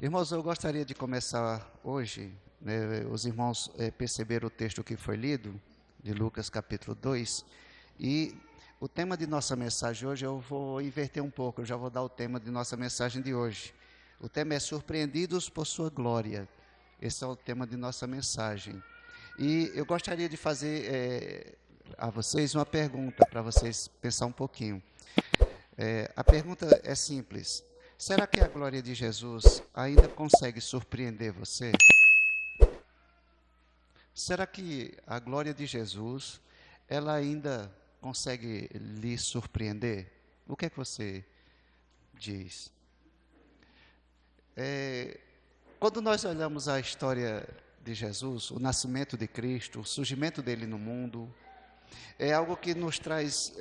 Irmãos, eu gostaria de começar hoje, né, os irmãos perceberam o texto que foi lido, de Lucas capítulo 2, e o tema de nossa mensagem hoje eu vou inverter um pouco, eu já vou dar o tema de nossa mensagem de hoje. O tema é Surpreendidos por Sua Glória. Esse é o tema de nossa mensagem. E eu gostaria de fazer a vocês uma pergunta, para vocês pensar um pouquinho. A pergunta é simples. Será que a glória de Jesus ainda consegue surpreender você? Será que a glória de Jesus, ela ainda consegue lhe surpreender? O que é que você diz? Quando nós olhamos a história de Jesus, o nascimento de Cristo, o surgimento dele no mundo, é algo que nos traz,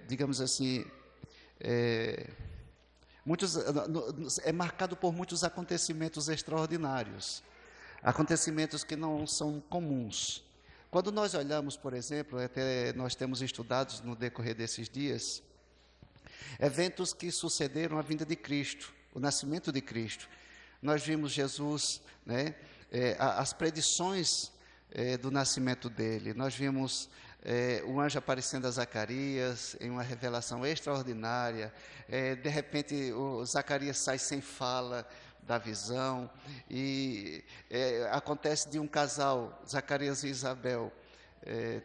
digamos assim, muitos, é marcado por muitos acontecimentos extraordinários, acontecimentos que não são comuns. Quando nós olhamos, por exemplo, até nós temos estudado no decorrer desses dias, eventos que sucederam à vinda de Cristo, o nascimento de Cristo. Nós vimos Jesus, né, as predições do nascimento dele. Nós vimos o anjo aparecendo a Zacarias em uma revelação extraordinária. De repente, o Zacarias sai sem fala da visão e acontece de um casal, Zacarias e Isabel,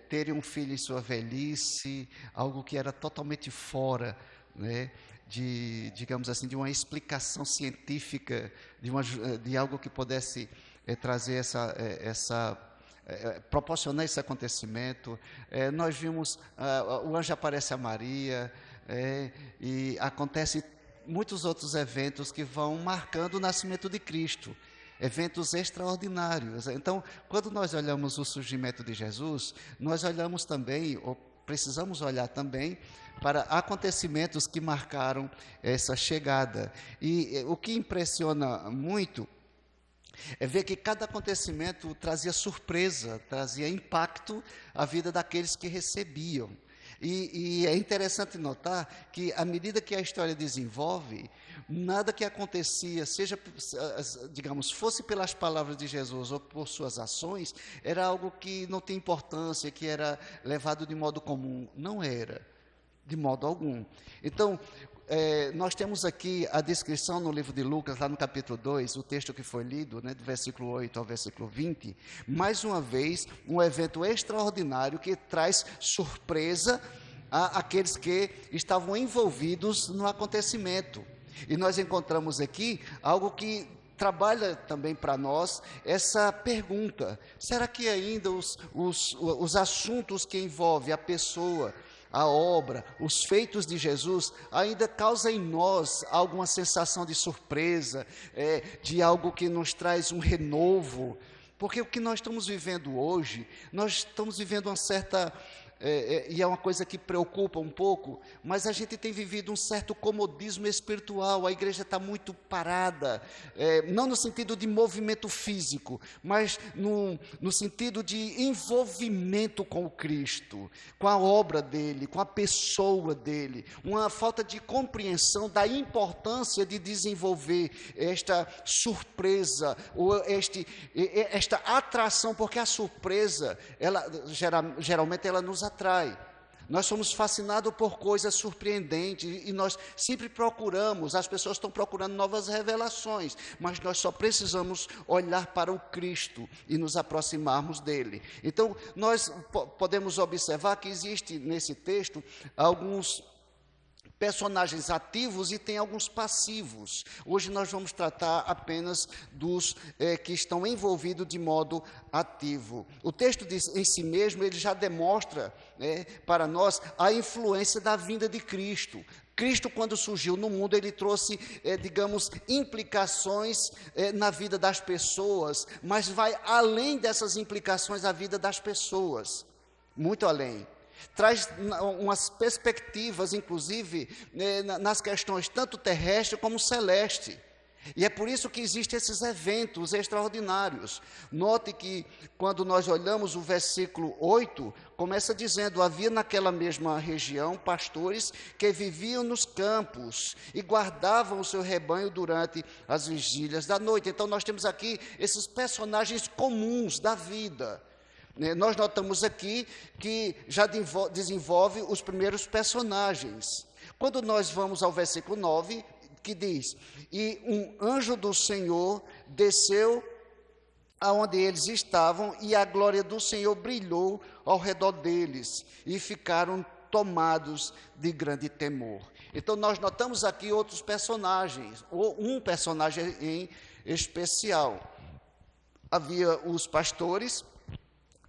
terem um filho em sua velhice, algo que era totalmente fora, né, digamos assim, de uma explicação científica, de algo que pudesse trazer proporcionar esse acontecimento. Nós vimos, o anjo aparece a Maria, e acontece muitos outros eventos que vão marcando o nascimento de Cristo, eventos extraordinários. Então, quando nós olhamos o surgimento de Jesus, nós olhamos também, ou precisamos olhar também, para acontecimentos que marcaram essa chegada. E o que impressiona muito é ver que cada acontecimento trazia surpresa, trazia impacto à vida daqueles que recebiam. E é interessante notar que, à medida que a história desenvolve, nada que acontecia, seja, digamos, fosse pelas palavras de Jesus ou por suas ações, era algo que não tem importância, que era levado de modo comum. Não era, de modo algum. Então, nós temos aqui a descrição no livro de Lucas, lá no capítulo 2, o texto que foi lido, né, do versículo 8 ao versículo 20, mais uma vez, um evento extraordinário que traz surpresa àqueles que estavam envolvidos no acontecimento. E nós encontramos aqui algo que trabalha também para nós essa pergunta: será que ainda os assuntos que envolvem a pessoa, a obra, os feitos de Jesus, ainda causa em nós alguma sensação de surpresa, de algo que nos traz um renovo? Porque o que nós estamos vivendo hoje, nós estamos vivendo uma certa, e é uma coisa que preocupa um pouco, mas a gente tem vivido um certo comodismo espiritual. A igreja está muito parada, não no sentido de movimento físico, mas no sentido de envolvimento com o Cristo, com a obra dele, com a pessoa dele, uma falta de compreensão da importância de desenvolver esta surpresa, ou esta atração, porque a surpresa, geralmente ela nos atrai. Nós somos fascinados por coisas surpreendentes e nós sempre procuramos, as pessoas estão procurando novas revelações, mas nós só precisamos olhar para o Cristo e nos aproximarmos dele. Então, nós podemos observar que existe nesse texto alguns personagens ativos e tem alguns passivos. Hoje nós vamos tratar apenas dos que estão envolvidos de modo ativo. O texto em si mesmo, ele já demonstra, para nós a influência da vinda de Cristo. Cristo, quando surgiu no mundo, ele trouxe, digamos, implicações na vida das pessoas, mas vai além dessas implicações na vida das pessoas, muito além. Traz umas perspectivas, inclusive, nas questões tanto terrestre como celeste. E é por isso que existem esses eventos extraordinários. Note que quando nós olhamos o versículo 8, começa dizendo: havia naquela mesma região pastores que viviam nos campos e guardavam o seu rebanho durante as vigílias da noite. Então nós temos aqui esses personagens comuns da vida. Nós notamos aqui que já desenvolve os primeiros personagens. Quando nós vamos ao versículo 9, que diz: e um anjo do Senhor desceu aonde eles estavam, e a glória do Senhor brilhou ao redor deles, e ficaram tomados de grande temor. Então nós notamos aqui outros personagens, ou um personagem em especial. Havia os pastores,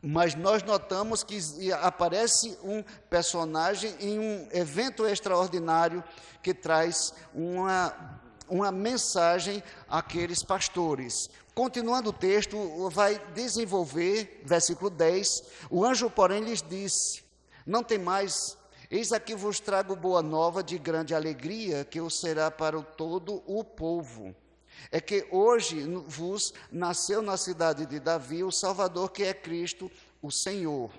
mas nós notamos que aparece um personagem em um evento extraordinário que traz uma mensagem àqueles pastores. Continuando o texto, vai desenvolver, versículo 10, o anjo, porém, lhes disse: não temais, eis aqui vos trago boa nova de grande alegria, que o será para todo o povo. É que hoje vos nasceu na cidade de Davi o Salvador, que é Cristo, o Senhor.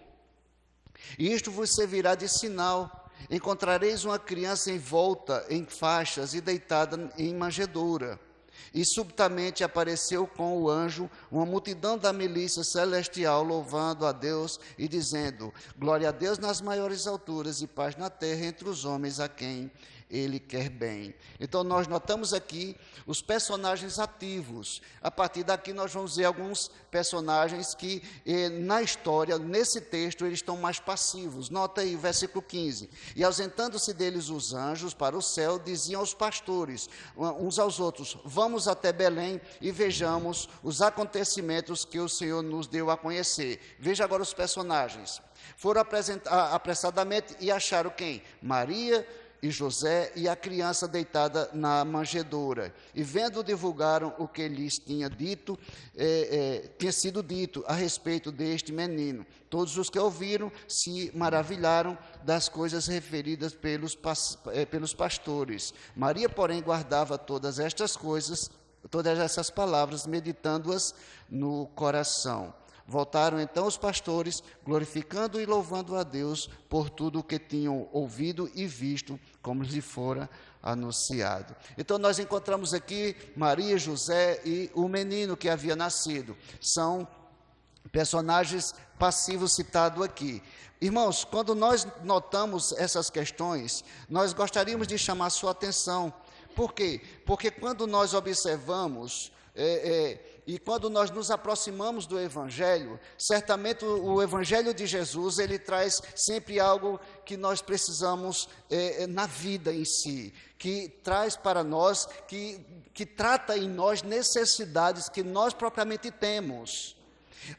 E isto vos servirá de sinal: encontrareis uma criança envolta em faixas e deitada em manjedoura. E subitamente apareceu com o anjo uma multidão da milícia celestial, louvando a Deus e dizendo: glória a Deus nas maiores alturas e paz na terra entre os homens a quem Ele quer bem. Então nós notamos aqui os personagens ativos. A partir daqui nós vamos ver alguns personagens que na história, nesse texto, eles estão mais passivos. Nota aí o versículo 15. E ausentando-se deles os anjos para o céu, diziam aos pastores, uns aos outros: vamos até Belém e vejamos os acontecimentos que o Senhor nos deu a conhecer. Veja agora os personagens. Foram apressadamente e acharam quem? Maria e José e a criança deitada na manjedoura. E vendo, divulgaram o que lhes tinha sido dito a respeito deste menino. Todos os que ouviram se maravilharam das coisas referidas pelos pastores. Maria, porém, guardava todas estas coisas, todas essas palavras, meditando-as no coração. Voltaram então os pastores, glorificando e louvando a Deus por tudo o que tinham ouvido e visto, como lhe fora anunciado. Então nós encontramos aqui Maria, José e o menino que havia nascido. São personagens passivos citados aqui. Irmãos, quando nós notamos essas questões, nós gostaríamos de chamar a sua atenção. Por quê? Porque quando nós observamos e quando nós nos aproximamos do Evangelho, certamente o Evangelho de Jesus, ele traz sempre algo que nós precisamos na vida em si, que traz para nós, que trata em nós necessidades que nós propriamente temos.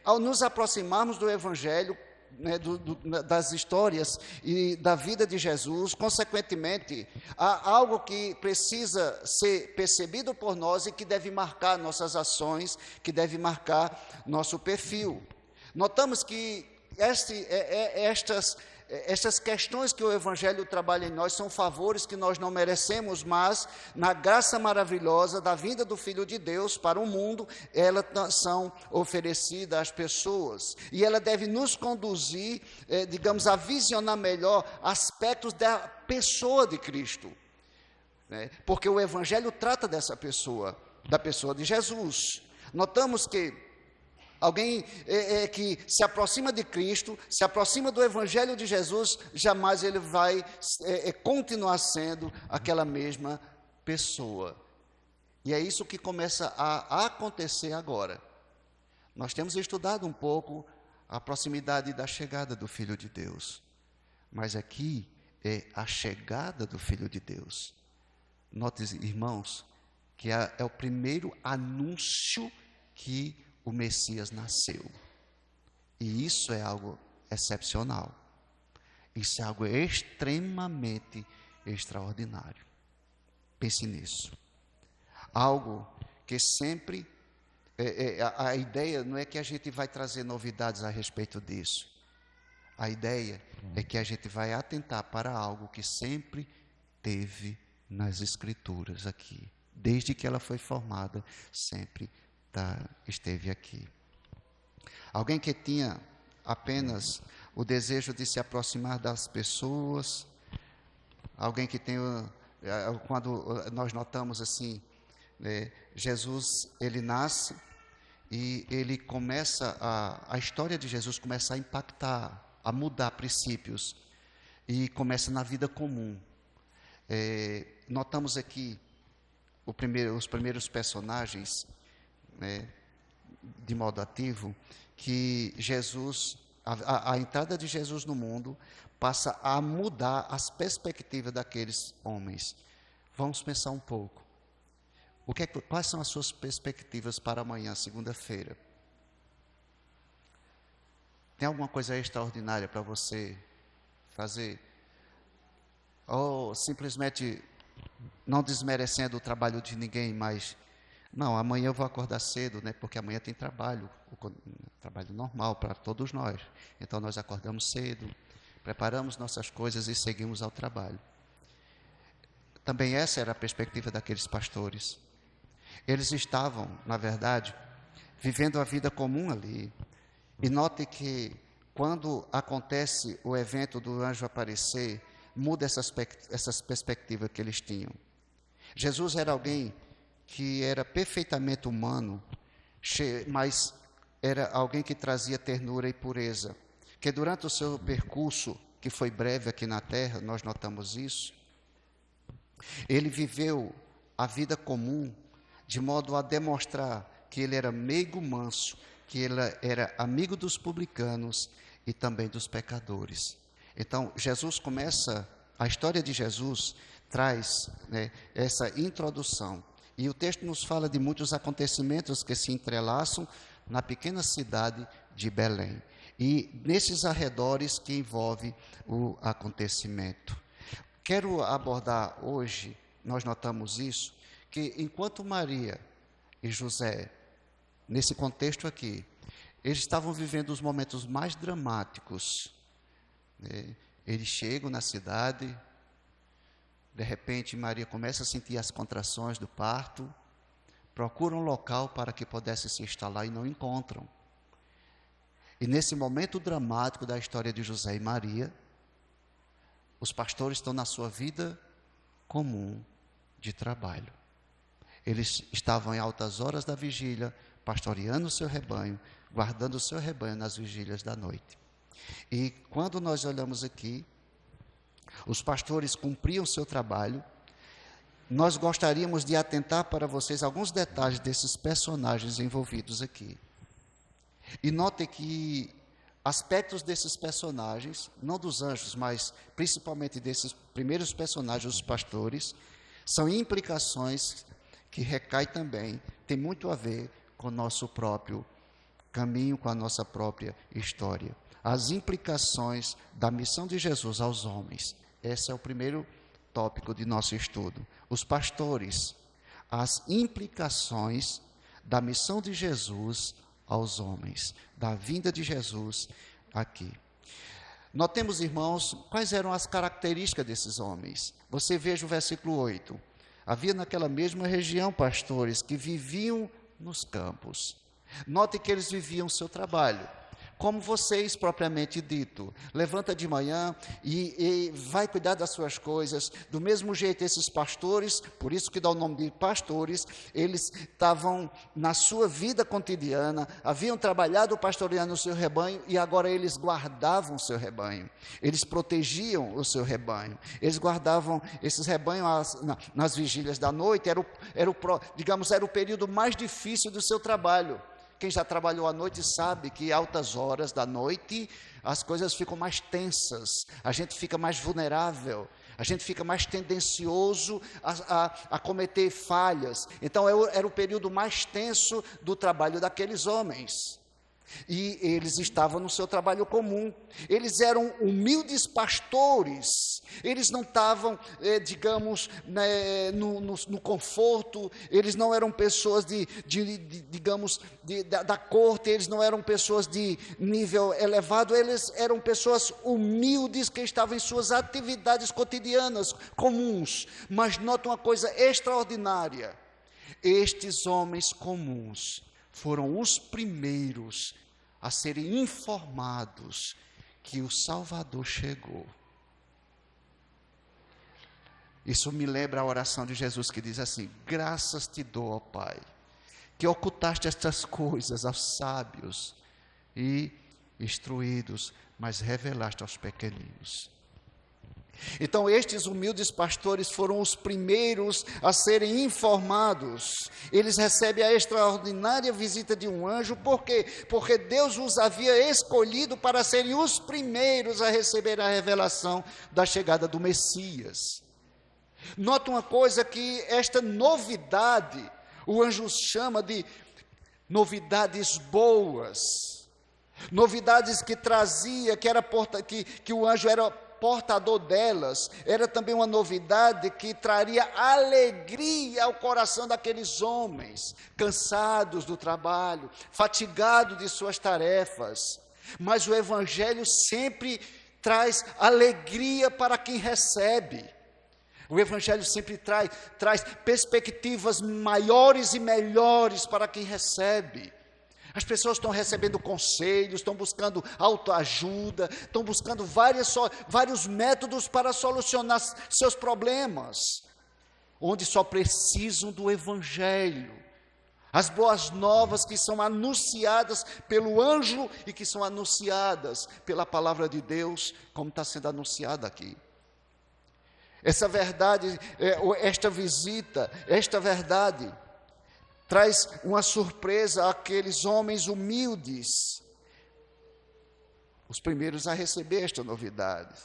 Ao nos aproximarmos do Evangelho, das histórias e da vida de Jesus, consequentemente, há algo que precisa ser percebido por nós e que deve marcar nossas ações, que deve marcar nosso perfil. Notamos que estas questões que o Evangelho trabalha em nós são favores que nós não merecemos, mas na graça maravilhosa da vinda do Filho de Deus para o mundo, elas são oferecidas às pessoas. E ela deve nos conduzir, a visionar melhor aspectos da pessoa de Cristo. Porque o Evangelho trata dessa pessoa, da pessoa de Jesus. Notamos que alguém que se aproxima de Cristo, se aproxima do Evangelho de Jesus, jamais ele vai continuar sendo aquela mesma pessoa. E é isso que começa a acontecer agora. Nós temos estudado um pouco a proximidade da chegada do Filho de Deus. Mas aqui é a chegada do Filho de Deus. Note, irmãos, que é o primeiro anúncio que o Messias nasceu. E isso é algo excepcional. Isso é algo extremamente extraordinário. Pense nisso. Algo que sempre... a ideia não é que a gente vai trazer novidades a respeito disso. A ideia é que a gente vai atentar para algo que sempre teve nas Escrituras aqui, desde que ela foi formada, sempre esteve aqui. Alguém que tinha apenas o desejo de se aproximar das pessoas, alguém que tem, quando nós notamos assim, Jesus, ele nasce e ele começa, a história de Jesus começa a impactar, a mudar princípios, e começa na vida comum. Notamos aqui os primeiros personagens, de modo ativo, que Jesus, a entrada de Jesus no mundo passa a mudar as perspectivas daqueles homens. Vamos pensar um pouco. Quais são as suas perspectivas para amanhã, segunda-feira? Tem alguma coisa extraordinária para você fazer? Ou simplesmente não desmerecendo o trabalho de ninguém, mas não, amanhã eu vou acordar cedo, né? Porque amanhã tem trabalho normal para todos nós. Então nós acordamos cedo, preparamos nossas coisas e seguimos ao trabalho. Também essa era a perspectiva daqueles pastores. Eles estavam, na verdade, vivendo a vida comum ali. E note que quando acontece o evento do anjo aparecer, muda essas perspectivas que eles tinham. Jesus era alguém que era perfeitamente humano, mas era alguém que trazia ternura e pureza. Que durante o seu percurso, que foi breve aqui na terra, nós notamos isso, ele viveu a vida comum, de modo a demonstrar que ele era meigo manso, que ele era amigo dos publicanos e também dos pecadores. Então, a história de Jesus traz, essa introdução. E o texto nos fala de muitos acontecimentos que se entrelaçam na pequena cidade de Belém. E nesses arredores que envolve o acontecimento. Quero abordar hoje, nós notamos isso, que enquanto Maria e José, nesse contexto aqui, eles estavam vivendo os momentos mais dramáticos. Eles chegam na cidade, de repente Maria começa a sentir as contrações do parto, procura um local para que pudesse se instalar e não encontram. E nesse momento dramático da história de José e Maria, os pastores estão na sua vida comum de trabalho. Eles estavam em altas horas da vigília, pastoreando o seu rebanho, guardando o seu rebanho nas vigílias da noite. E quando nós olhamos aqui, os pastores cumpriam o seu trabalho. Nós gostaríamos de atentar para vocês alguns detalhes desses personagens envolvidos aqui. E note que aspectos desses personagens, não dos anjos, mas principalmente desses primeiros personagens, os pastores, são implicações que recaem também, tem muito a ver com o nosso próprio caminho, com a nossa própria história. As implicações da missão de Jesus aos homens. Esse é o primeiro tópico de nosso estudo. Os pastores, as implicações da missão de Jesus aos homens, da vinda de Jesus aqui. Notemos, irmãos, quais eram as características desses homens. Você veja o versículo 8. Havia naquela mesma região pastores que viviam nos campos. Note que eles viviam o seu trabalho, como vocês propriamente dito. Levanta de manhã e vai cuidar das suas coisas. Do mesmo jeito, esses pastores, por isso que dá o nome de pastores, eles estavam na sua vida cotidiana, haviam trabalhado pastoreando o seu rebanho e agora eles guardavam o seu rebanho. Eles protegiam o seu rebanho. Eles guardavam esses rebanhos nas vigílias da noite. Era o período mais difícil do seu trabalho. Quem já trabalhou à noite sabe que altas horas da noite as coisas ficam mais tensas, a gente fica mais vulnerável, a gente fica mais tendencioso a cometer falhas. Então era o período mais tenso do trabalho daqueles homens. E eles estavam no seu trabalho comum. Eles eram humildes pastores. Eles não estavam, no conforto. Eles não eram pessoas da corte. Eles não eram pessoas de nível elevado. Eles eram pessoas humildes que estavam em suas atividades cotidianas, comuns. Mas nota uma coisa extraordinária. Estes homens comuns foram os primeiros a serem informados que o Salvador chegou. Isso me lembra a oração de Jesus que diz assim: graças te dou, ó Pai, que ocultaste estas coisas aos sábios e instruídos, mas revelaste aos pequeninos. Então, estes humildes pastores foram os primeiros a serem informados. Eles recebem a extraordinária visita de um anjo, por quê? Porque Deus os havia escolhido para serem os primeiros a receber a revelação da chegada do Messias. Nota uma coisa, que esta novidade, o anjo chama de novidades boas, novidades que trazia, que o anjo era portador delas, era também uma novidade que traria alegria ao coração daqueles homens, cansados do trabalho, fatigados de suas tarefas. Mas o Evangelho sempre traz alegria para quem recebe. O Evangelho sempre traz perspectivas maiores e melhores para quem recebe. As pessoas estão recebendo conselhos, estão buscando autoajuda, estão buscando vários métodos para solucionar seus problemas, onde só precisam do Evangelho. As boas novas que são anunciadas pelo anjo e que são anunciadas pela palavra de Deus, como está sendo anunciada aqui. Essa verdade, esta visita, esta verdade, traz uma surpresa àqueles homens humildes, os primeiros a receber esta novidade.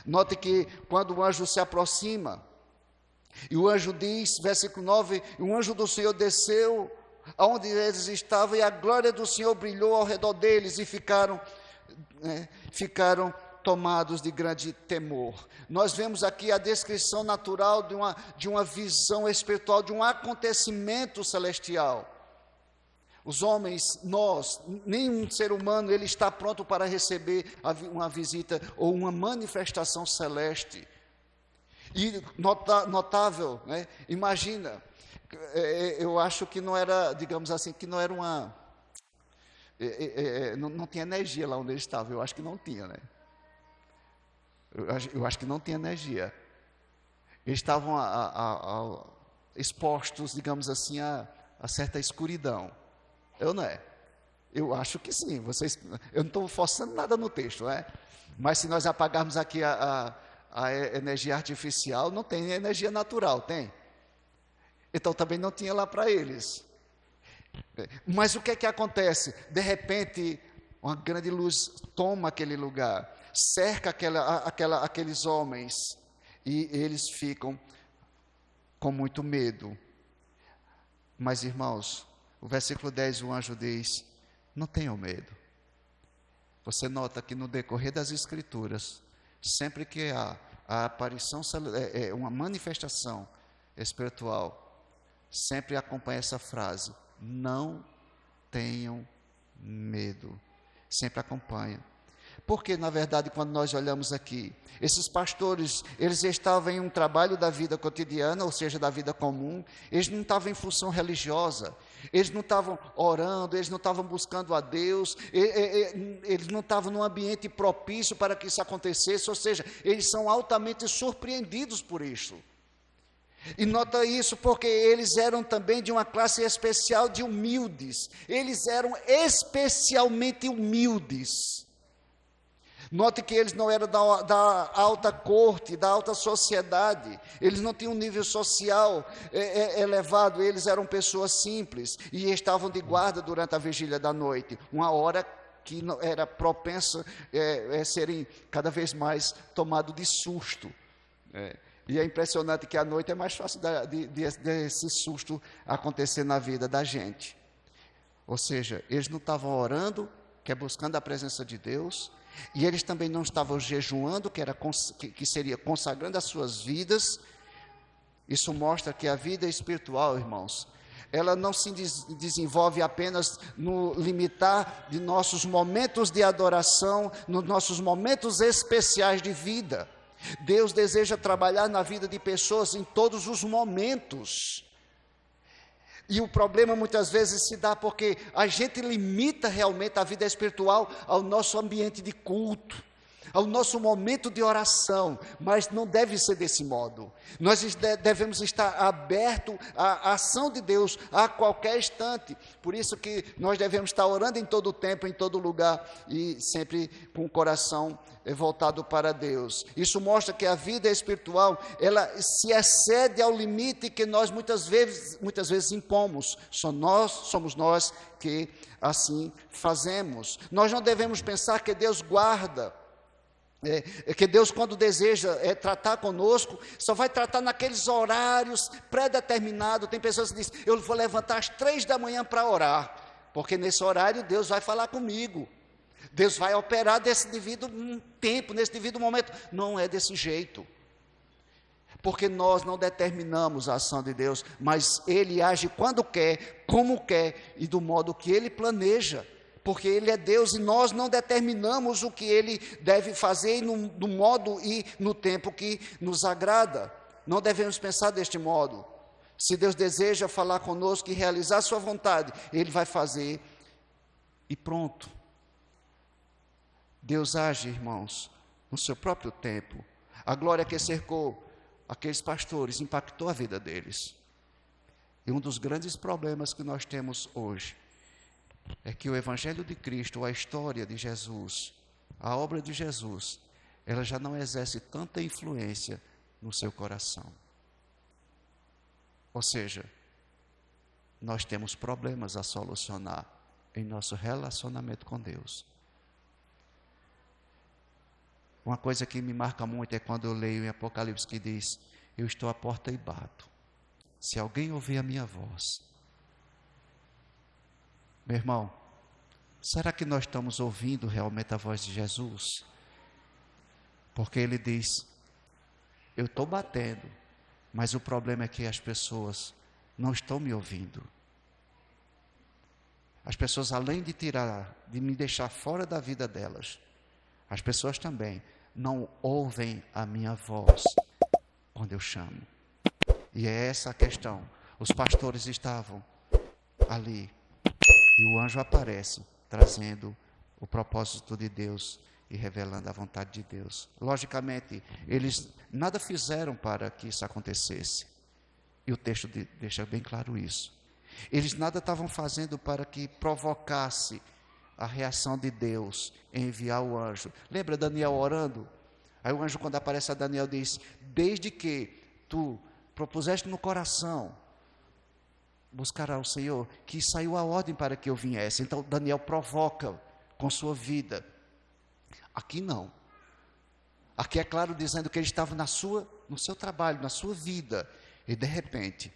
Note que quando o anjo se aproxima, e o anjo diz, versículo 9, o anjo do Senhor desceu aonde eles estavam, e a glória do Senhor brilhou ao redor deles, e ficaram tomados de grande temor. Nós vemos aqui a descrição natural de uma visão espiritual, de um acontecimento celestial. Os homens, nós, nenhum ser humano, ele está pronto para receber uma visita ou uma manifestação celeste. E notável, né? Imagina, eu acho que não era, digamos assim, que não era uma... não tinha energia lá onde ele estava, eu acho que não tinha, né? Eu acho que não tinha energia. Eles estavam expostos, digamos assim, a certa escuridão. Não é? Eu acho que sim. Eu não estou forçando nada no texto, né? Mas se nós apagarmos aqui a energia artificial, não tem energia natural, tem? Então também não tinha lá para eles. Mas o que é que acontece? De repente, uma grande luz toma aquele lugar, cerca aqueles homens, e eles ficam com muito medo. Mas, irmãos, o versículo 10, o anjo diz: não tenham medo. Você nota que no decorrer das Escrituras, sempre que há a aparição, uma manifestação espiritual, sempre acompanha essa frase: não tenham medo. Sempre acompanha. Porque, na verdade, quando nós olhamos aqui, esses pastores, eles estavam em um trabalho da vida cotidiana, ou seja, da vida comum, eles não estavam em função religiosa, eles não estavam orando, eles não estavam buscando a Deus, eles não estavam num ambiente propício para que isso acontecesse, ou seja, eles são altamente surpreendidos por isso. E nota isso porque eles eram também de uma classe especial de humildes, eles eram especialmente humildes. Note que eles não eram da alta corte, da alta sociedade, eles não tinham um nível social elevado, eles eram pessoas simples e estavam de guarda durante a vigília da noite, uma hora que era propensa a serem cada vez mais tomados de susto. E é impressionante que à noite é mais fácil desse susto acontecer na vida da gente. Ou seja, eles não estavam orando, que é buscando a presença de Deus, e eles também não estavam jejuando, que seria consagrando as suas vidas. Isso mostra que a vida espiritual, irmãos, ela não se desenvolve apenas no limitar de nossos momentos de adoração, nos nossos momentos especiais de vida. Deus deseja trabalhar na vida de pessoas em todos os momentos. E o problema muitas vezes se dá porque a gente limita realmente a vida espiritual ao nosso ambiente de culto, ao nosso momento de oração, mas não deve ser desse modo. Nós devemos estar abertos à ação de Deus a qualquer instante. Por isso que nós devemos estar orando em todo tempo, em todo lugar e sempre com o coração voltado para Deus. Isso mostra que a vida espiritual, ela se excede ao limite que nós muitas vezes impomos. Somos nós que assim fazemos. Nós não devemos pensar que Deus guarda, que Deus, quando deseja tratar conosco, só vai tratar naqueles horários pré-determinados. Tem pessoas que dizem, eu vou levantar às 3 da manhã para orar, porque nesse horário Deus vai falar comigo. Deus vai operar desse devido tempo, nesse devido momento. Não é desse jeito. Porque nós não determinamos a ação de Deus, mas Ele age quando quer, como quer e do modo que Ele planeja. Porque Ele é Deus e nós não determinamos o que Ele deve fazer no modo e no tempo que nos agrada. Não devemos pensar deste modo. Se Deus deseja falar conosco e realizar sua vontade, Ele vai fazer e pronto. Deus age, irmãos, no seu próprio tempo. A glória que cercou aqueles pastores impactou a vida deles. E um dos grandes problemas que nós temos hoje é que o Evangelho de Cristo, a história de Jesus, a obra de Jesus, ela já não exerce tanta influência no seu coração. Ou seja, nós temos problemas a solucionar em nosso relacionamento com Deus. Uma coisa que me marca muito é quando eu leio em Apocalipse que diz, eu estou à porta e bato. Se alguém ouvir a minha voz. Meu irmão, será que nós estamos ouvindo realmente a voz de Jesus? Porque Ele diz, eu estou batendo, mas o problema é que as pessoas não estão me ouvindo. As pessoas, além de me deixar fora da vida delas, as pessoas também não ouvem a minha voz quando eu chamo. E é essa a questão. Os pastores estavam ali e o anjo aparece trazendo o propósito de Deus e revelando a vontade de Deus. Logicamente, eles nada fizeram para que isso acontecesse. E o texto deixa bem claro isso. Eles nada estavam fazendo para que provocasse a reação de Deus em enviar o anjo. Lembra Daniel orando? Aí o anjo, quando aparece a Daniel, diz, desde que tu propuseste no coração buscar ao Senhor, que saiu a ordem para que eu viesse. Então Daniel provoca com sua vida. Aqui não. Aqui é claro dizendo que ele estava no seu trabalho, na sua vida. E de repente,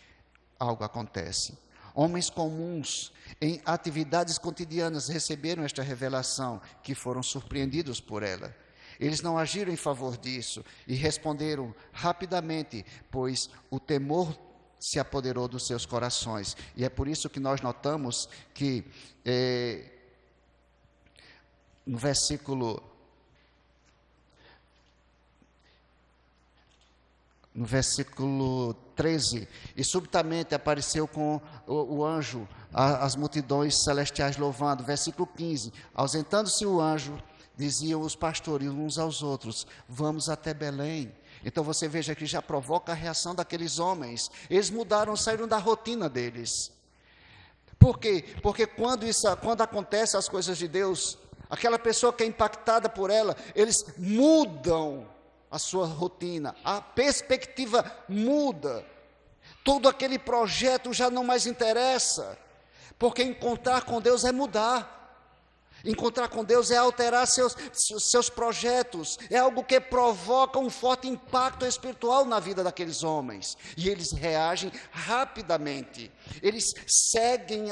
algo acontece. Homens comuns, em atividades cotidianas, receberam esta revelação, que foram surpreendidos por ela. Eles não agiram em favor disso e responderam rapidamente, pois o temor se apoderou dos seus corações. E é por isso que nós notamos que no versículo 13, e subitamente apareceu com o anjo as multidões celestiais louvando. Versículo 15, ausentando-se o anjo, diziam os pastores uns aos outros, vamos até Belém. Então você veja que já provoca a reação daqueles homens. Eles mudaram, saíram da rotina deles. Por quê? Porque quando acontece as coisas de Deus, aquela pessoa que é impactada por ela, eles mudam a sua rotina, a perspectiva muda. Todo aquele projeto já não mais interessa, porque encontrar com Deus é mudar. Encontrar com Deus é alterar seus projetos, é algo que provoca um forte impacto espiritual na vida daqueles homens, e eles reagem rapidamente, eles seguem,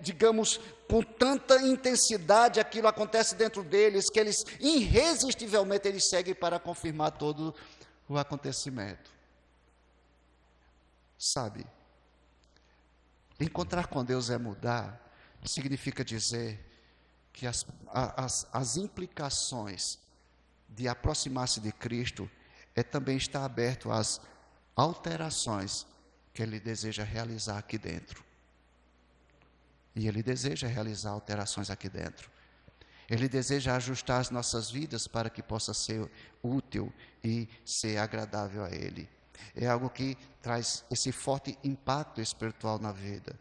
digamos, com tanta intensidade, aquilo acontece dentro deles, que eles, irresistivelmente, eles seguem para confirmar todo o acontecimento. Sabe, encontrar com Deus é mudar, significa dizer que as implicações de aproximar-se de Cristo também estar aberto às alterações que Ele deseja realizar aqui dentro. E Ele deseja realizar alterações aqui dentro. Ele deseja ajustar as nossas vidas para que possa ser útil e ser agradável a Ele. É algo que traz esse forte impacto espiritual na vida.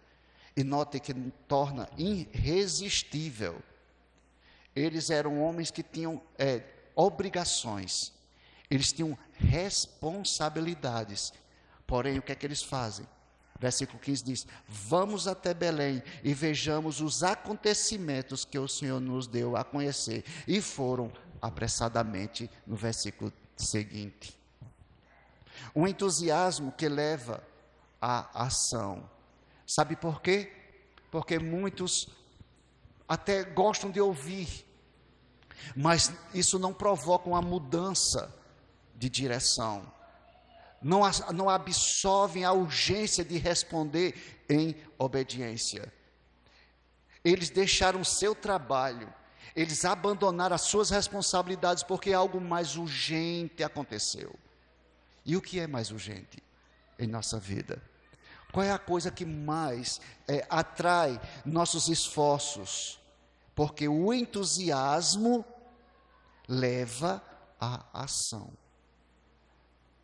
E note que torna irresistível. Eles eram homens que tinham obrigações. Eles tinham responsabilidades. Porém, o que é que eles fazem? Versículo 15 diz: vamos até Belém e vejamos os acontecimentos que o Senhor nos deu a conhecer. E foram apressadamente no versículo seguinte. Um entusiasmo que leva à ação. Sabe por quê? Porque muitos até gostam de ouvir, mas isso não provoca uma mudança de direção. Não absorvem a urgência de responder em obediência. Eles deixaram o seu trabalho, eles abandonaram as suas responsabilidades porque algo mais urgente aconteceu. E o que é mais urgente em nossa vida? Qual é a coisa que mais atrai nossos esforços? Porque o entusiasmo leva à ação.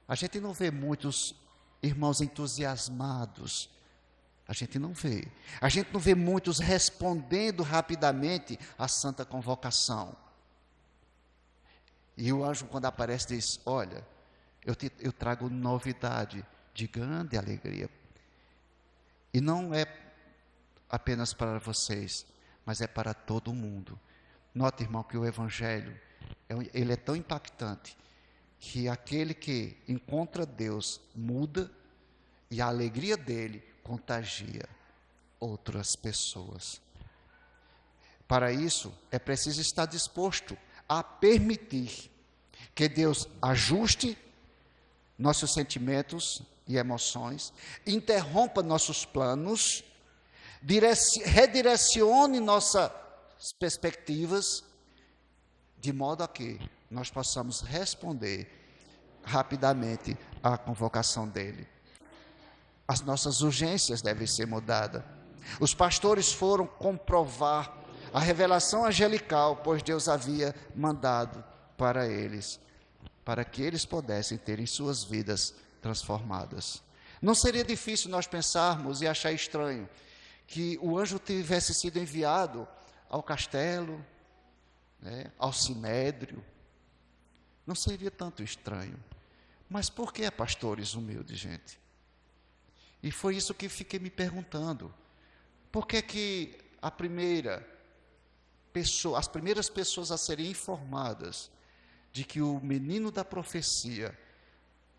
A gente não vê muitos irmãos entusiasmados. A gente não vê. A gente não vê muitos respondendo rapidamente à santa convocação. E o anjo, quando aparece, diz: olha, eu trago novidade de grande alegria. E não é apenas para vocês, mas é para todo mundo. Note, irmão, que o Evangelho, ele é tão impactante, que aquele que encontra Deus muda, e a alegria dele contagia outras pessoas. Para isso, é preciso estar disposto a permitir que Deus ajuste nossos sentimentos e emoções, interrompa nossos planos, redirecione nossas perspectivas, de modo a que nós possamos responder rapidamente à convocação dele. As nossas urgências devem ser mudadas. Os pastores foram comprovar a revelação angelical, pois Deus havia mandado para eles, para que eles pudessem ter em suas vidas transformadas. Não seria difícil nós pensarmos e achar estranho que o anjo tivesse sido enviado ao castelo, ao sinédrio. Não seria tanto estranho. Mas por que pastores humildes, gente? E foi isso que fiquei me perguntando. Por que as primeiras pessoas a serem informadas de que o menino da profecia,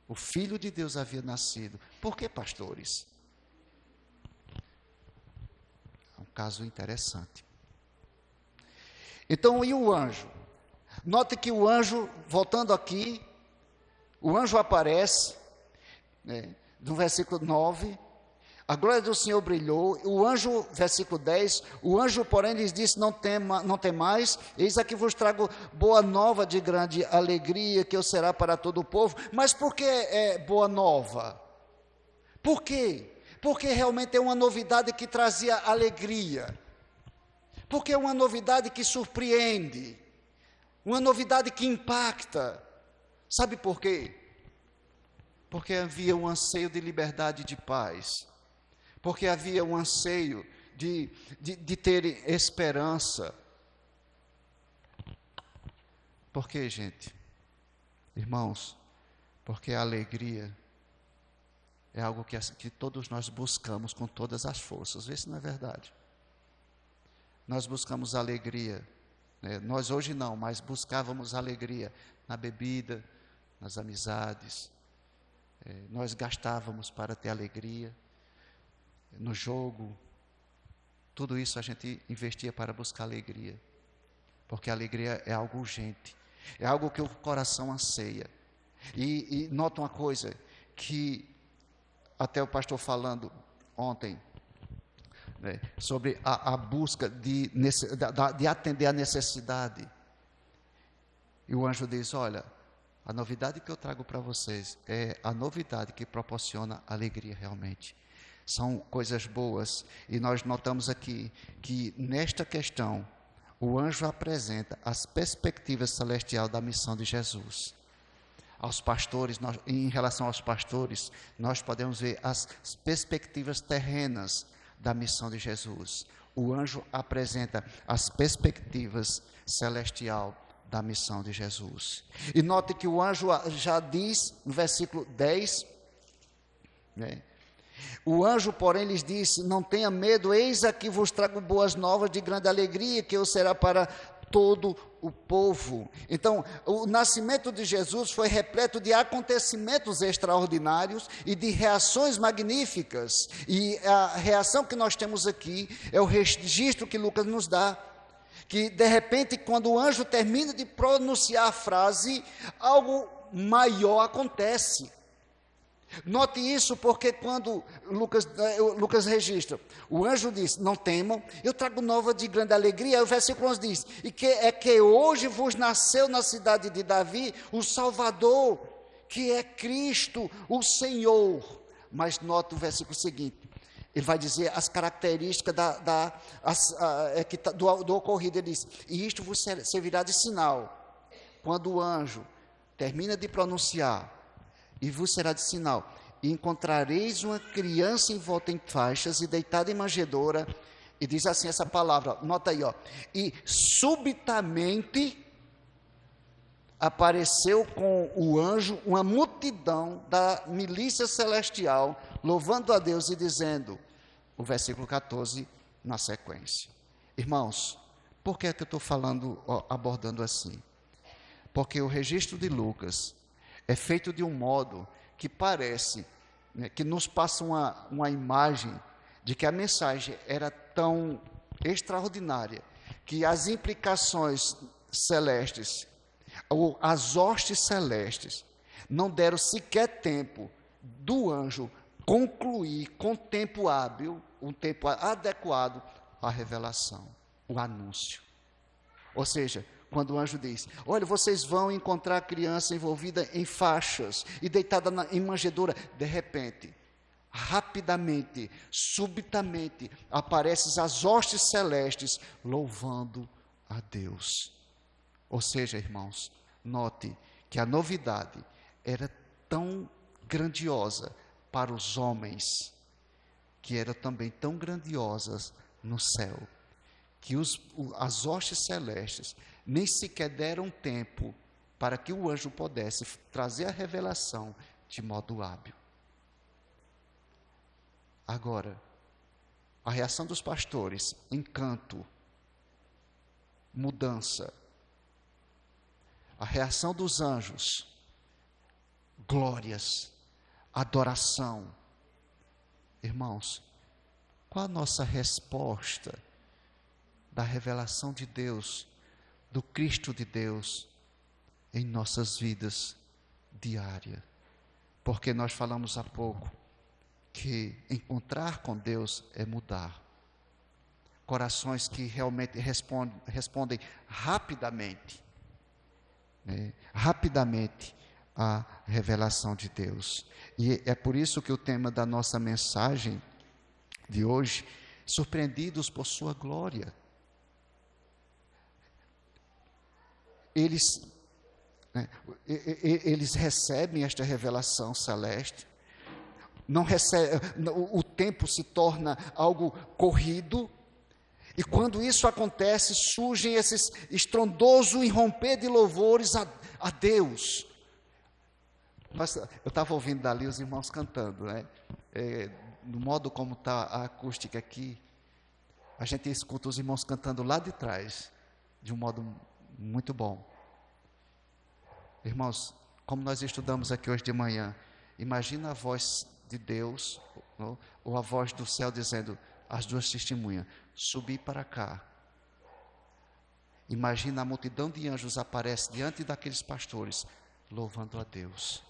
o Filho de Deus, havia nascido? Por que pastores? É um caso interessante. Então, e o anjo? Note que o anjo, voltando aqui, o anjo aparece, no versículo 9, a glória do Senhor brilhou. O anjo, versículo 10, o anjo, porém, lhes disse: não temais, eis aqui vos trago boa nova de grande alegria, que eu será para todo o povo. Mas por que boa nova? Por quê? Porque realmente é uma novidade que trazia alegria. Porque é uma novidade que surpreende. Uma novidade que impacta. Sabe por quê? Porque havia um anseio de liberdade e de paz. Porque havia um anseio de ter esperança. Por quê, gente? Irmãos, porque a alegria é algo que todos nós buscamos com todas as forças. Vê se não é verdade. Nós buscamos alegria. Nós hoje não, mas buscávamos alegria na bebida, nas amizades. Nós gastávamos para ter alegria. No jogo, tudo isso a gente investia para buscar alegria, porque a alegria é algo urgente, é algo que o coração anseia. E nota uma coisa, que até o pastor falando ontem, sobre a busca de atender a necessidade, e o anjo diz: olha, A novidade que eu trago para vocês é a novidade que proporciona alegria realmente. São coisas boas, e nós notamos aqui que nesta questão o anjo apresenta as perspectivas celestiais da missão de Jesus. Aos pastores, em relação aos pastores, nós podemos ver as perspectivas terrenas da missão de Jesus. O anjo apresenta as perspectivas celestiais da missão de Jesus. E note que o anjo já diz no versículo 10, né? O anjo, porém, lhes disse: não tenha medo, eis aqui vos trago boas novas de grande alegria, que eu será para todo o povo. Então, o nascimento de Jesus foi repleto de acontecimentos extraordinários e de reações magníficas. E a reação que nós temos aqui é o registro que Lucas nos dá, que de repente, quando o anjo termina de pronunciar a frase, algo maior acontece. Note isso, porque quando Lucas registra, o anjo diz: não temam, eu trago nova de grande alegria. Aí o versículo 11 diz: que hoje vos nasceu na cidade de Davi o Salvador, que é Cristo, o Senhor. Mas note o versículo seguinte, ele vai dizer as características do ocorrido. Ele diz: e isto vos servirá de sinal. Quando o anjo termina de pronunciar, e vos será de sinal, e encontrareis uma criança envolta em faixas e deitada em manjedoura, e diz assim essa palavra, nota aí, e subitamente apareceu com o anjo uma multidão da milícia celestial, louvando a Deus e dizendo, o versículo 14 na sequência. Irmãos, por que é que eu estou abordando assim? Porque o registro de Lucas é feito de um modo que parece, né, que nos passa uma imagem de que a mensagem era tão extraordinária, que as implicações celestes, ou as hostes celestes, não deram sequer tempo do anjo concluir com tempo hábil, um tempo adequado, a revelação, o anúncio. Ou seja, quando o anjo diz, olha, vocês vão encontrar a criança envolvida em faixas e deitada em manjedoura, de repente, rapidamente, subitamente, aparecem as hostes celestes louvando a Deus. Ou seja, irmãos, note que a novidade era tão grandiosa para os homens, que era também tão grandiosas no céu, que as hostes celestes nem sequer deram tempo para que o anjo pudesse trazer a revelação de modo hábil. Agora, a reação dos pastores, encanto, mudança. A reação dos anjos, glórias, adoração. Irmãos, qual a nossa resposta da revelação de Deus, do Cristo de Deus, em nossas vidas diárias? Porque nós falamos há pouco que encontrar com Deus é mudar. Corações que realmente respondem rapidamente, né, rapidamente à revelação de Deus. E é por isso que o tema da nossa mensagem de hoje, surpreendidos por sua glória. Eles recebem esta revelação celeste, o tempo se torna algo corrido, e quando isso acontece, surgem esses estrondoso irromper de louvores a Deus. Mas eu estava ouvindo dali os irmãos cantando, né? No modo como está a acústica aqui, a gente escuta os irmãos cantando lá de trás, de um modo muito bom. Irmãos, como nós estudamos aqui hoje de manhã, imagina a voz de Deus, ou a voz do céu dizendo, as duas testemunhas, subi para cá. Imagina a multidão de anjos aparece diante daqueles pastores, louvando a Deus.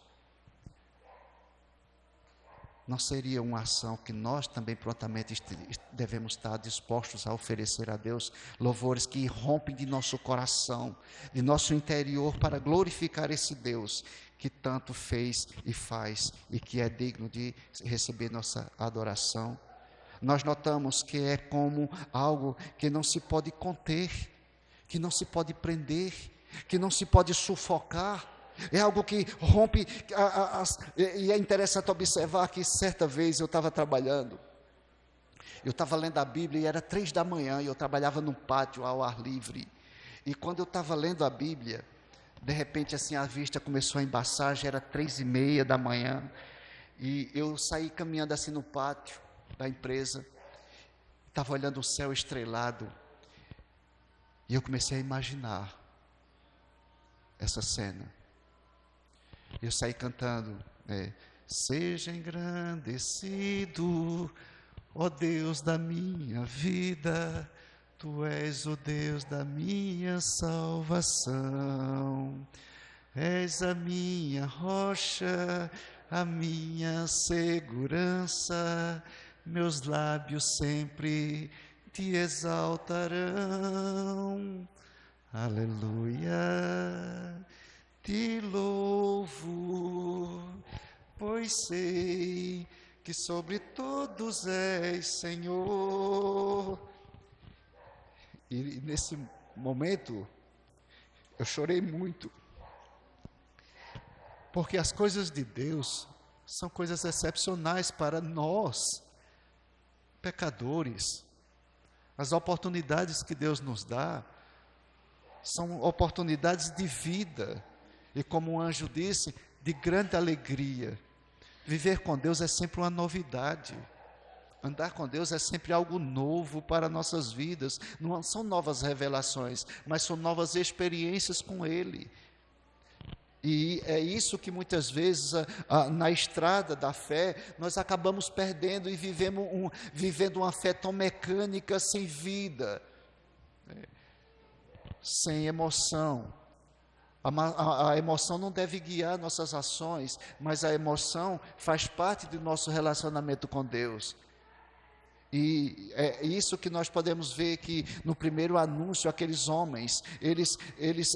não seria uma ação que nós também prontamente devemos estar dispostos a oferecer a Deus, louvores que rompem de nosso coração, de nosso interior, para glorificar esse Deus que tanto fez e faz e que é digno de receber nossa adoração? Nós notamos que é como algo que não se pode conter, que não se pode prender, que não se pode sufocar. É algo que rompe, e é interessante observar que certa vez eu estava trabalhando, eu estava lendo a Bíblia e era 3 da manhã e eu trabalhava num pátio ao ar livre, e quando eu estava lendo a Bíblia, de repente assim a vista começou a embaçar, já era 3:30 da manhã, e eu saí caminhando assim no pátio da empresa, estava olhando o céu estrelado, e eu comecei a imaginar essa cena. Eu saí cantando, seja engrandecido, ó Deus da minha vida, Tu és o Deus da minha salvação, és a minha rocha, a minha segurança, meus lábios sempre Te exaltarão, aleluia. Te louvo, pois sei que sobre todos és Senhor. E nesse momento, eu chorei muito, porque as coisas de Deus são coisas excepcionais para nós, pecadores. As oportunidades que Deus nos dá são oportunidades de vida. E como o anjo disse, de grande alegria. Viver com Deus é sempre uma novidade. Andar com Deus é sempre algo novo para nossas vidas. Não são novas revelações, mas são novas experiências com Ele. E é isso que muitas vezes na estrada da fé nós acabamos perdendo e vivendo uma fé tão mecânica, sem vida, sem emoção. A emoção não deve guiar nossas ações, mas a emoção faz parte do nosso relacionamento com Deus. E é isso que nós podemos ver que no primeiro anúncio, aqueles homens, eles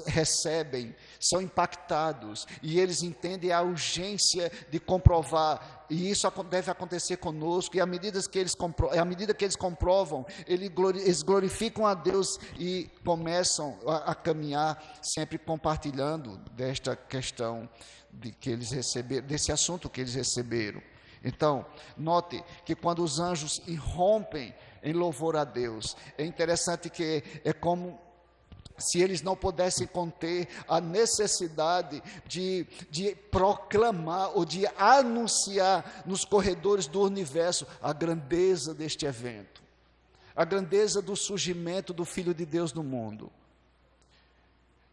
recebem, são impactados, e eles entendem a urgência de comprovar, e isso deve acontecer conosco, e à medida que eles comprovam, eles glorificam a Deus e começam a caminhar, sempre compartilhando desta questão que eles receberam, desse assunto que eles receberam. Então, note que quando os anjos irrompem em louvor a Deus, é interessante que é como se eles não pudessem conter a necessidade de proclamar ou de anunciar nos corredores do universo a grandeza deste evento, a grandeza do surgimento do Filho de Deus no mundo.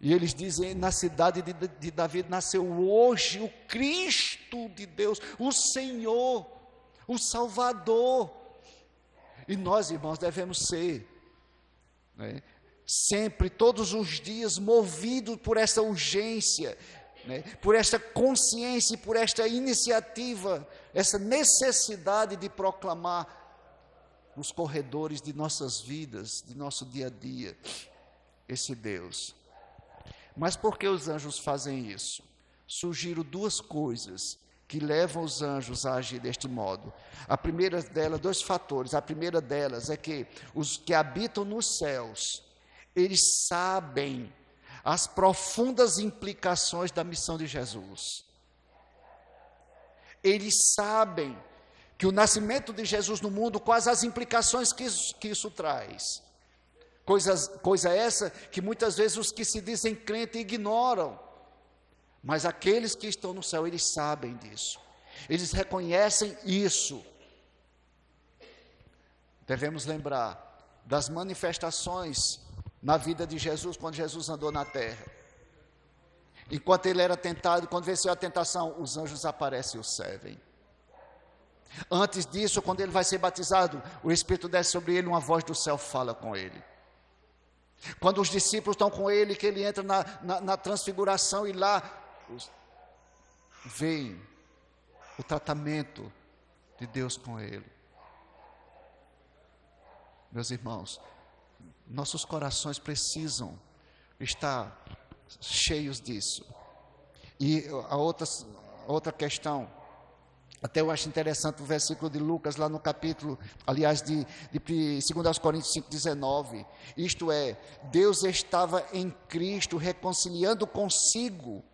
E eles dizem, na cidade de Davi nasceu hoje o Cristo de Deus, o Senhor, o Salvador. E nós, irmãos, devemos ser, sempre, todos os dias, movidos por essa urgência, por esta consciência e por esta iniciativa, essa necessidade de proclamar nos corredores de nossas vidas, de nosso dia a dia, esse Deus. Mas por que os anjos fazem isso? Surgiram 2 coisas que levam os anjos a agir deste modo. A primeira delas, 2 fatores. A primeira delas é que os que habitam nos céus, eles sabem as profundas implicações da missão de Jesus. Eles sabem que o nascimento de Jesus no mundo, quais as implicações que isso traz. Coisa essa que muitas vezes os que se dizem crentes ignoram, mas aqueles que estão no céu, eles sabem disso, eles reconhecem isso. Devemos lembrar das manifestações na vida de Jesus, quando Jesus andou na terra. Enquanto ele era tentado, quando venceu a tentação, os anjos aparecem e o servem. Antes disso, quando ele vai ser batizado, o Espírito desce sobre ele, uma voz do céu fala com ele. Quando os discípulos estão com ele, que ele entra na transfiguração e lá veem o tratamento de Deus com ele. Meus irmãos, nossos corações precisam estar cheios disso. E a outra questão, até eu acho interessante o versículo de Lucas, lá no capítulo, aliás, de 2 Coríntios 5,19. Isto é, Deus estava em Cristo reconciliando consigo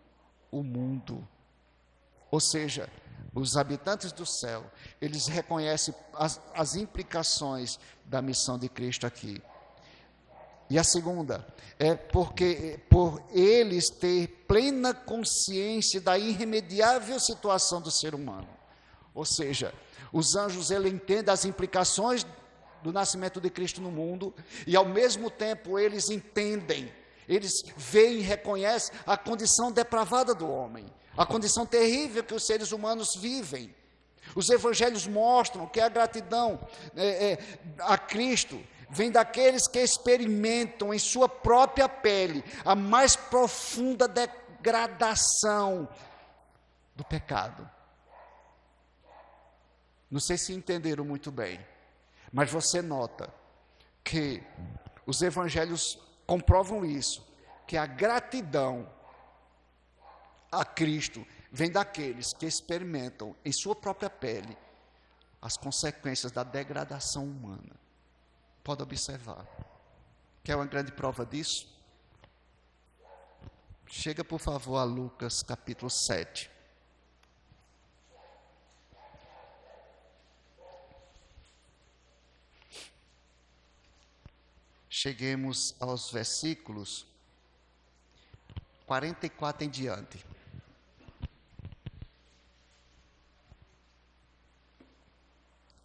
o mundo. Ou seja, os habitantes do céu, eles reconhecem as implicações da missão de Cristo aqui. E a segunda é porque por eles ter plena consciência da irremediável situação do ser humano. Ou seja, os anjos eles entendem as implicações do nascimento de Cristo no mundo e ao mesmo tempo eles entendem, eles veem e reconhecem a condição depravada do homem, a condição terrível que os seres humanos vivem. Os evangelhos mostram que a gratidão a Cristo vem daqueles que experimentam em sua própria pele a mais profunda degradação do pecado. Não sei se entenderam muito bem, mas você nota que os evangelhos comprovam isso, que a gratidão a Cristo vem daqueles que experimentam em sua própria pele as consequências da degradação humana. Pode observar. Quer uma grande prova disso? Chega, por favor, a Lucas capítulo 7. Cheguemos aos versículos 44 em diante.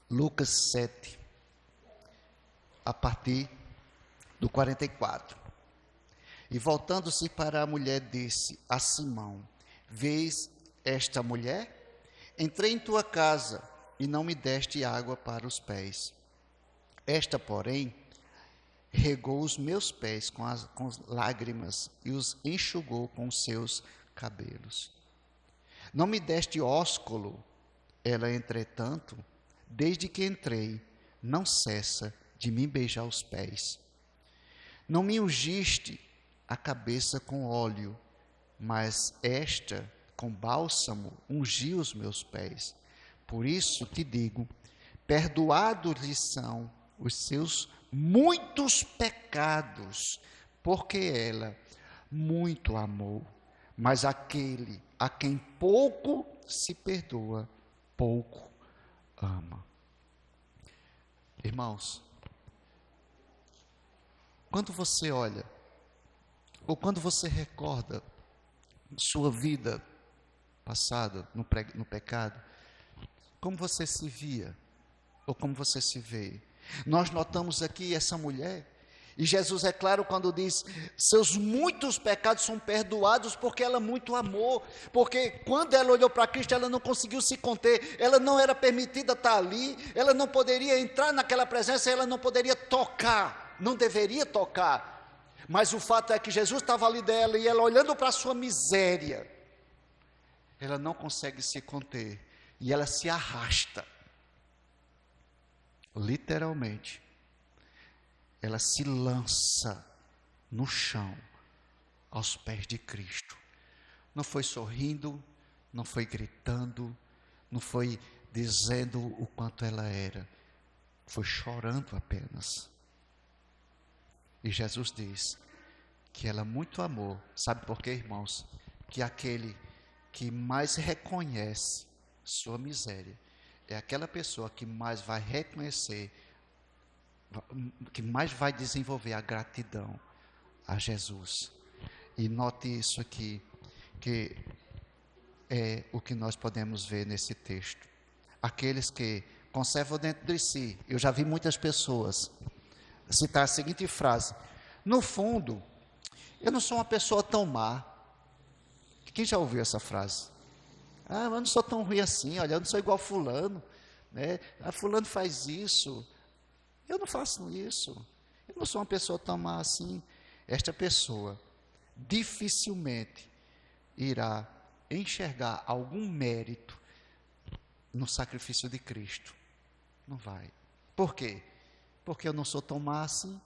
Lucas 7, a partir do 44. E voltando-se para a mulher, disse a Simão: vês esta mulher? Entrei em tua casa e não me deste água para os pés. Esta, porém, regou os meus pés com lágrimas e os enxugou com os seus cabelos. Não me deste ósculo. Ela, entretanto, desde que entrei, não cessa de me beijar os pés. Não me ungiste a cabeça com óleo, mas esta, com bálsamo, ungiu os meus pés. Por isso te digo, perdoados lhe são os seus muitos pecados, porque ela muito amou. Mas aquele a quem pouco se perdoa, pouco ama. Irmãos, quando você olha, ou quando você recorda sua vida passada no pecado, como você se via, ou como você se vê? Nós notamos aqui essa mulher, e Jesus é claro quando diz, seus muitos pecados são perdoados porque ela muito amou, porque quando ela olhou para Cristo, ela não conseguiu se conter, ela não era permitida estar ali, ela não poderia entrar naquela presença, ela não poderia tocar, não deveria tocar, mas o fato é que Jesus estava ali dela, e ela olhando para a sua miséria, ela não consegue se conter, e ela se arrasta, literalmente, ela se lança no chão, aos pés de Cristo. Não foi sorrindo, não foi gritando, não foi dizendo o quanto ela era, foi chorando apenas. E Jesus diz que ela muito amou. Sabe por quê, irmãos? Que aquele que mais reconhece sua miséria é aquela pessoa que mais vai reconhecer, que mais vai desenvolver a gratidão a Jesus. E note isso aqui, que é o que nós podemos ver nesse texto. Aqueles que conservam dentro de si, eu já vi muitas pessoas citar a seguinte frase: no fundo, eu não sou uma pessoa tão má. Quem já ouviu essa frase? Ah, eu não sou tão ruim assim, olha, eu não sou igual fulano, né? Ah, fulano faz isso, eu não faço isso, eu não sou uma pessoa tão má assim. Esta pessoa dificilmente irá enxergar algum mérito no sacrifício de Cristo. Não vai. Por quê? Porque eu não sou tão má assim.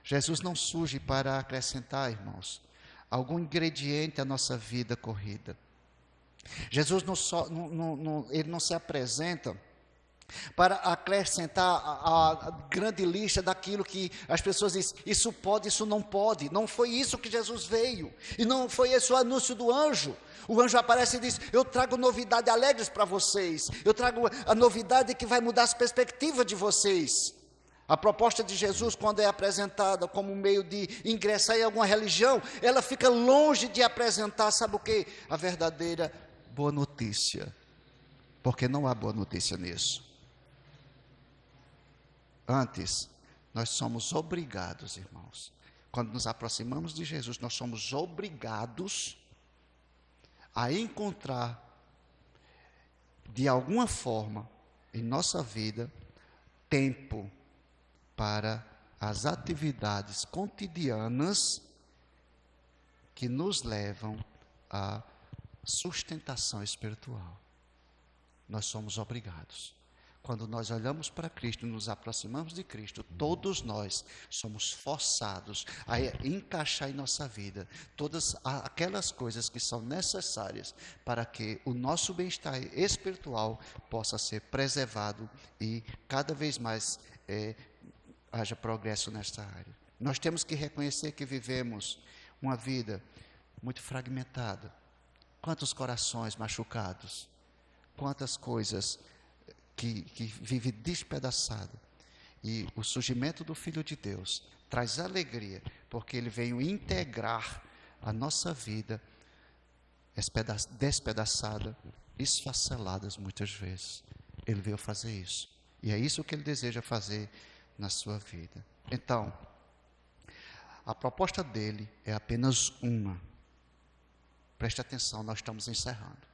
Jesus não surge para acrescentar, irmãos, algum ingrediente à nossa vida corrida. Jesus ele não se apresenta para acrescentar a grande lista daquilo que as pessoas dizem, isso pode, isso não pode. Não foi isso que Jesus veio. E não foi esse o anúncio do anjo. O anjo aparece e diz, eu trago novidades alegres para vocês. Eu trago a novidade que vai mudar as perspectivas de vocês. A proposta de Jesus, quando é apresentada como um meio de ingressar em alguma religião, ela fica longe de apresentar, sabe o quê? A verdadeira boa notícia. Porque não há boa notícia nisso. Antes, nós somos obrigados, irmãos. Quando nos aproximamos de Jesus, nós somos obrigados a encontrar, de alguma forma, em nossa vida, tempo para as atividades cotidianas que nos levam à sustentação espiritual. Nós somos obrigados. Quando nós olhamos para Cristo e nos aproximamos de Cristo, todos nós somos forçados a encaixar em nossa vida todas aquelas coisas que são necessárias para que o nosso bem-estar espiritual possa ser preservado e cada vez mais haja progresso nesta área. Nós temos que reconhecer que vivemos uma vida muito fragmentada. Quantos corações machucados, quantas coisas que vive despedaçado. E o surgimento do Filho de Deus traz alegria, porque ele veio integrar a nossa vida despedaçada, esfaceladas muitas vezes. Ele veio fazer isso. E é isso que ele deseja fazer na sua vida. Então, a proposta dele é apenas uma. Preste atenção, nós estamos encerrando.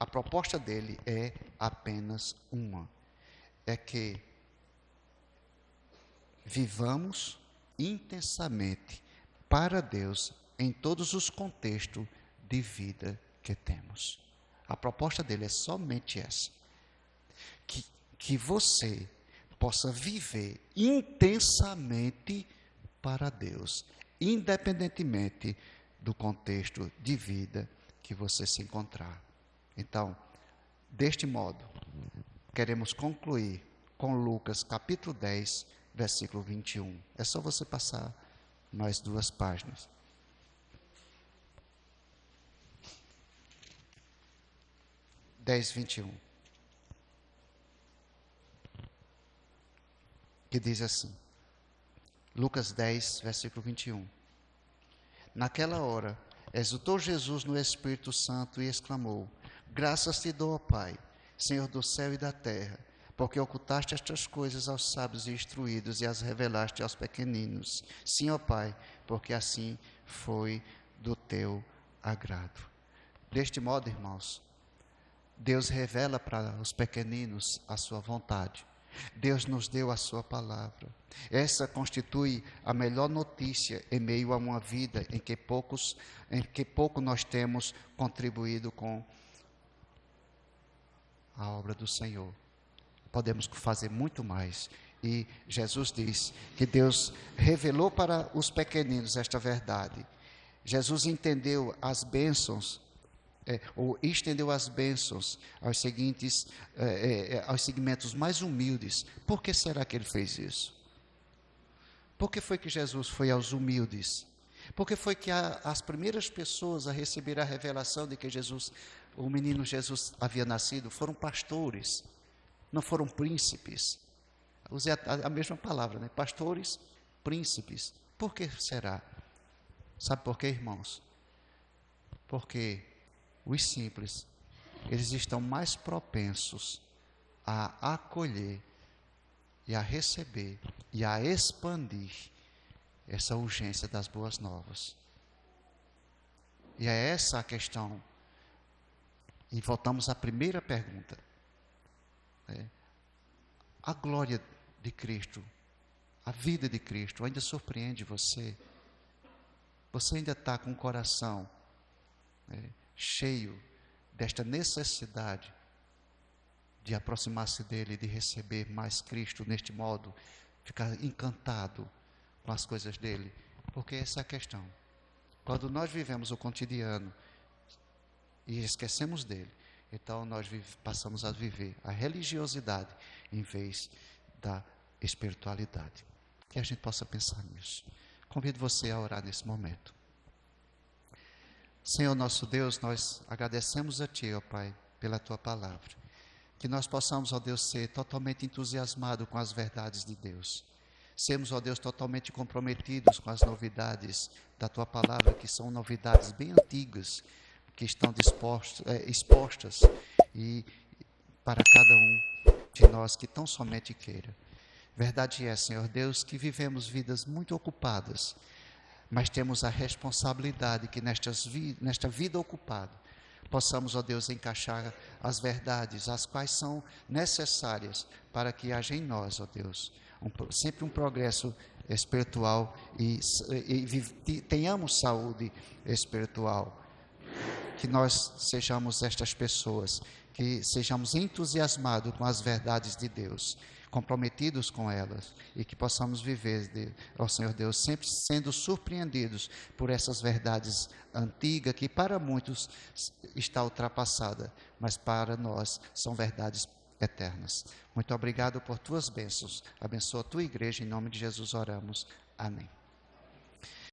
A proposta dele é apenas uma. É que vivamos intensamente para Deus em todos os contextos de vida que temos. A proposta dele é somente essa. Que você possa viver intensamente para Deus, independentemente do contexto de vida que você se encontrar. Então, deste modo, queremos concluir com Lucas capítulo 10, versículo 21. É só você passar mais 2 páginas. Dez, 21. Que diz assim, Lucas 10, versículo 21. Naquela hora, exultou Jesus no Espírito Santo e exclamou, graças te dou, ó Pai, Senhor do céu e da terra, porque ocultaste estas coisas aos sábios e instruídos e as revelaste aos pequeninos. Sim, ó Pai, porque assim foi do teu agrado. Deste modo, irmãos, Deus revela para os pequeninos a sua vontade. Deus nos deu a sua palavra. Essa constitui a melhor notícia em meio a uma vida em que pouco nós temos contribuído com a obra do Senhor. Podemos fazer muito mais. E Jesus diz que Deus revelou para os pequeninos esta verdade. Jesus entendeu as bênçãos, ou estendeu as bênçãos aos segmentos mais humildes. Por que será que ele fez isso? Por que foi que Jesus foi aos humildes? Por que foi que as primeiras pessoas a receber a revelação de que o menino Jesus havia nascido, foram pastores, não foram príncipes? Usei a mesma palavra, né? Pastores, príncipes. Por que será? Sabe por quê, irmãos? Porque os simples, eles estão mais propensos a acolher e a receber e a expandir essa urgência das boas novas. E é essa a questão. E voltamos à primeira pergunta. A glória de Cristo, a vida de Cristo ainda surpreende você? Você ainda está com o coração cheio desta necessidade de aproximar-se dele, de receber mais Cristo neste modo, ficar encantado com as coisas dele, porque essa é a questão. Quando nós vivemos o cotidiano e esquecemos dele, então nós passamos a viver a religiosidade em vez da espiritualidade. Que a gente possa pensar nisso. Convido você a orar nesse momento. Senhor nosso Deus, nós agradecemos a Ti, ó Pai, pela Tua palavra. Que nós possamos, ó Deus, ser totalmente entusiasmados com as verdades de Deus. Sermos, ó Deus, totalmente comprometidos com as novidades da Tua palavra, que são novidades bem antigas, que estão expostas e para cada um de nós que tão somente queira. Verdade é, Senhor Deus, que vivemos vidas muito ocupadas, mas temos a responsabilidade que nesta vida ocupada, possamos, ó Deus, encaixar as verdades, as quais são necessárias para que haja em nós, ó Deus, sempre um progresso espiritual e tenhamos saúde espiritual. Que nós sejamos estas pessoas, que sejamos entusiasmados com as verdades de Deus, comprometidos com elas, e que possamos viver, ó Senhor Deus, sempre sendo surpreendidos por essas verdades antigas, que para muitos está ultrapassada, mas para nós são verdades eternas. Muito obrigado por tuas bênçãos. Abençoa a tua igreja, em nome de Jesus oramos. Amém.